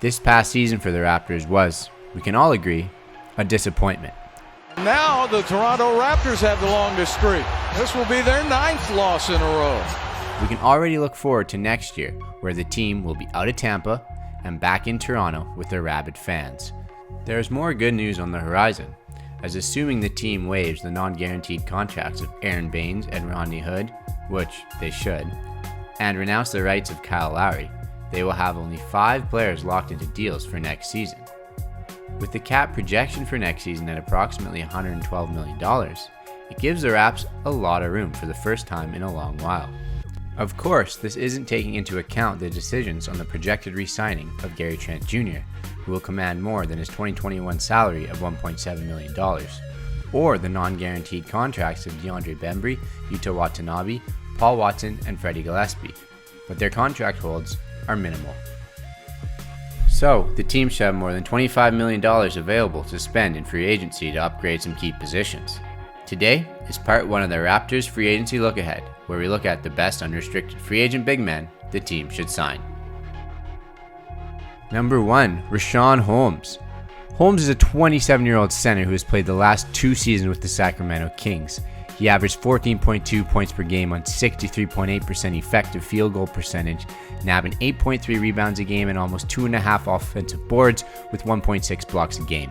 This past season for the Raptors was, we can all agree, a disappointment. Now the Toronto Raptors have the longest streak. This will be their 9th loss in a row. We can already look forward to next year, where the team will be out of Tampa and back in Toronto with their rabid fans. There is more good news on the horizon, as assuming the team waives the non-guaranteed contracts of Aaron Baines and Rodney Hood, which they should, and renounce the rights of Kyle Lowry, they will have only 5 players locked into deals for next season. With the cap projection for next season at approximately $112 million, it gives the Raps a lot of room for the first time in a long while. Of course, this isn't taking into account the decisions on the projected re-signing of Gary Trent Jr., who will command more than his 2021 salary of $1.7 million, or the non-guaranteed contracts of DeAndre Bembry, Yuta Watanabe, Paul Watson, and Freddie Gillespie, but their contract holds are minimal. So, the team should have more than $25 million available to spend in free agency to upgrade some key positions. Today is part 1 of the Raptors Free Agency Lookahead, where we look at the best unrestricted free agent big men the team should sign. Number 1, Richaun Holmes. Holmes is a 27-year-old center who has played the last 2 seasons with the Sacramento Kings. He averaged 14.2 points per game on 63.8% effective field goal percentage, nabbing 8.3 rebounds a game and almost 2.5 offensive boards with 1.6 blocks a game.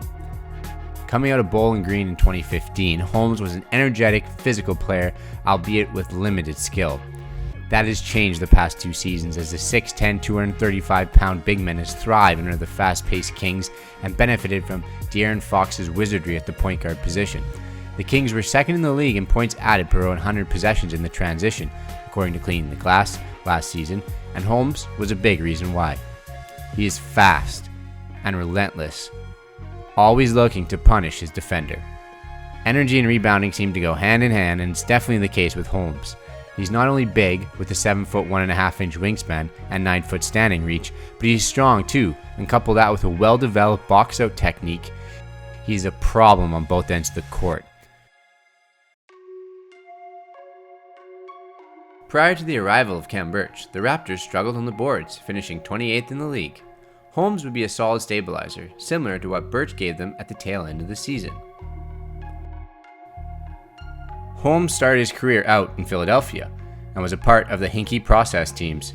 Coming out of Bowling Green in 2015, Holmes was an energetic, physical player, albeit with limited skill. That has changed the past 2 seasons as the 6'10", 235-pound big man has thrived under the fast-paced Kings and benefited from De'Aaron Fox's wizardry at the point guard position. The Kings were second in the league in points added per 100 possessions in the transition, according to Cleaning the Glass last season, and Holmes was a big reason why. He is fast and relentless, always looking to punish his defender. Energy and rebounding seem to go hand in hand, and it's definitely the case with Holmes. He's not only big with a 7-foot 1.5-inch wingspan and 9-foot standing reach, but he's strong too, and couple that with a well-developed box-out technique, he's a problem on both ends of the court. Prior to the arrival of Khem Birch, the Raptors struggled on the boards, finishing 28th in the league. Holmes would be a solid stabilizer, similar to what Birch gave them at the tail end of the season. Holmes started his career out in Philadelphia and was a part of the Hinkie process teams,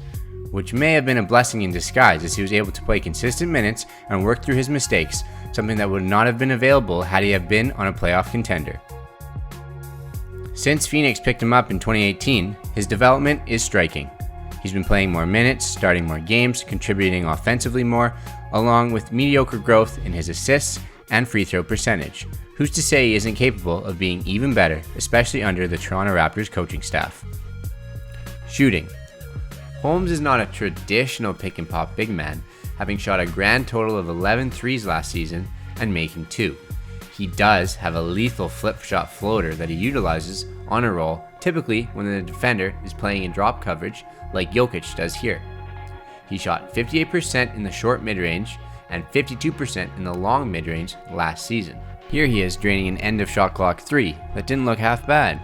which may have been a blessing in disguise as he was able to play consistent minutes and work through his mistakes, something that would not have been available had he have been on a playoff contender. Since Phoenix picked him up in 2018, his development is striking. He's been playing more minutes, starting more games, contributing offensively more, along with mediocre growth in his assists and free throw percentage. Who's to say he isn't capable of being even better, especially under the Toronto Raptors coaching staff? Shooting. Holmes is not a traditional pick-and-pop big man, having shot a grand total of 11 threes last season and making 2. He does have a lethal flip shot floater that he utilizes on a roll, typically when the defender is playing in drop coverage like Jokic does here. He shot 58% in the short mid-range and 52% in the long mid-range last season. Here he is draining an end of shot clock 3 that didn't look half bad.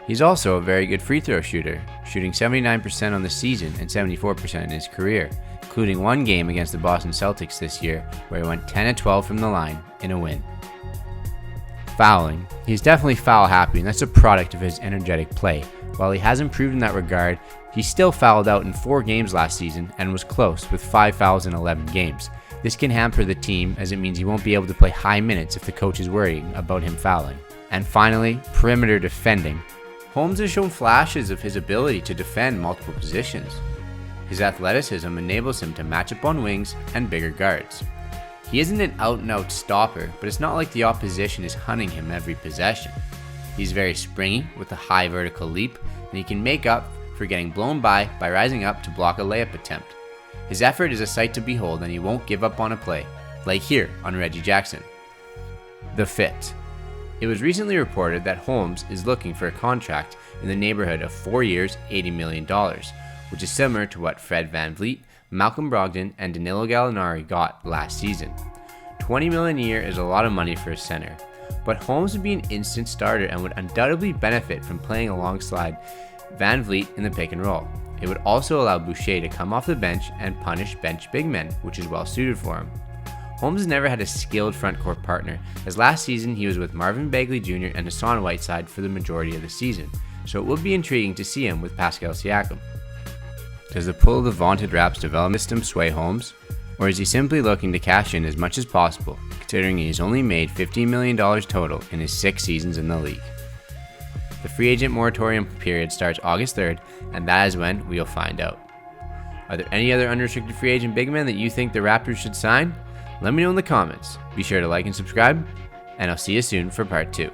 He's also a very good free throw shooter, shooting 79% on the season and 74% in his career, including one game against the Boston Celtics this year where he went 10-12 from the line in a win. Fouling. He's definitely foul happy, and that's a product of his energetic play. While he has improved in that regard, he still fouled out in 4 games last season and was close with 5 fouls in 11 games. This can hamper the team as it means he won't be able to play high minutes if the coach is worrying about him fouling. And finally, perimeter defending. Holmes has shown flashes of his ability to defend multiple positions. His athleticism enables him to match up on wings and bigger guards. He isn't an out-and-out stopper, but it's not like the opposition is hunting him every possession. He's very springy with a high vertical leap, and he can make up for getting blown by rising up to block a layup attempt. His effort is a sight to behold, and he won't give up on a play, like here on Reggie Jackson. The fit. It was recently reported that Holmes is looking for a contract in the neighborhood of 4 years, $80 million, which is similar to what Fred VanVleet, Malcolm Brogdon, and Danilo Gallinari got last season. $20 million a year is a lot of money for a center, but Holmes would be an instant starter and would undoubtedly benefit from playing alongside VanVleet in the pick and roll. It would also allow Boucher to come off the bench and punish bench big men, which is well suited for him. Holmes has never had a skilled frontcourt partner, as last season he was with Marvin Bagley Jr. and Hassan Whiteside for the majority of the season, so it would be intriguing to see him with Pascal Siakam. Does the pull of the vaunted Raps development system sway Holmes? Or is he simply looking to cash in as much as possible, considering he's only made $15 million total in his 6 seasons in the league? The free agent moratorium period starts August 3rd, and that is when we'll find out. Are there any other unrestricted free agent big men that you think the Raptors should sign? Let me know in the comments. Be sure to like and subscribe, and I'll see you soon for part 2.